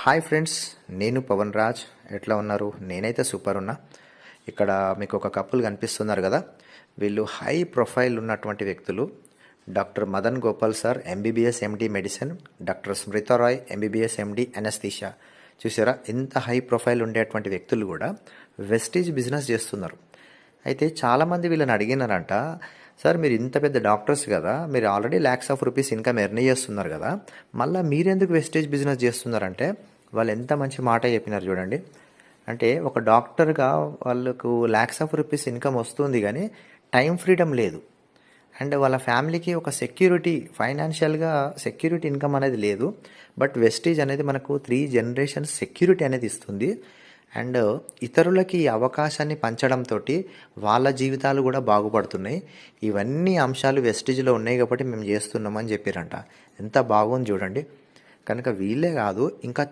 Hi friends, నేను పవన్ రాజ్. ఎట్లా ఉన్నారు? నేనైతే సూపర్ ఉన్నా. ఇక్కడ మీకు ఒక కప్పులు కనిపిస్తున్నారు కదా, వీళ్ళు హై ప్రొఫైల్ ఉన్నటువంటి వ్యక్తులు. Doctor Madan Gopal sir MBBS MD medicine, doctor Smrita Roy MBBS MD anaesthesia. చూసారా, ఇంత హై ప్రొఫైల్ ఉండేటువంటి వ్యక్తులు కూడా వెస్టీజ్ బిజినెస్ చేస్తున్నారు. అయితే చాలామంది వీళ్ళని అడిగినారంట, సార్ మీరు ఇంత పెద్ద డాక్టర్స్ కదా, మీరు already lakhs of rupees income earn చేస్తున్నారు కదా, మళ్ళీ మీరెందుకు వెస్టేజ్ బిజినెస్ చేస్తున్నారంటే వాళ్ళు ఎంత మంచి మాట చెప్పినారు చూడండి. అంటే ఒక డాక్టర్గా వాళ్ళకు ల్యాక్స్ ఆఫ్ రూపీస్ ఇన్కమ్ వస్తుంది కానీ టైం ఫ్రీడమ్ లేదు. అండ్ వాళ్ళ ఫ్యామిలీకి ఒక సెక్యూరిటీ, ఫైనాన్షియల్గా సెక్యూరిటీ ఇన్కమ్ అనేది లేదు. బట్ వెస్టీజ్ అనేది మనకు 3 జనరేషన్స్ సెక్యూరిటీ అనేది ఇస్తుంది. అండ్ ఇతరులకి ఈ అవకాశాన్ని పంచడంతో వాళ్ళ జీవితాలు కూడా బాగుపడుతున్నాయి. ఇవన్నీ అంశాలు వెస్టీజ్లో ఉన్నాయి కాబట్టి మేము చేస్తున్నామని చెప్పారంట. ఎంత బాగుంది చూడండి. కనుక వీళ్ళే కాదు, ఇంకా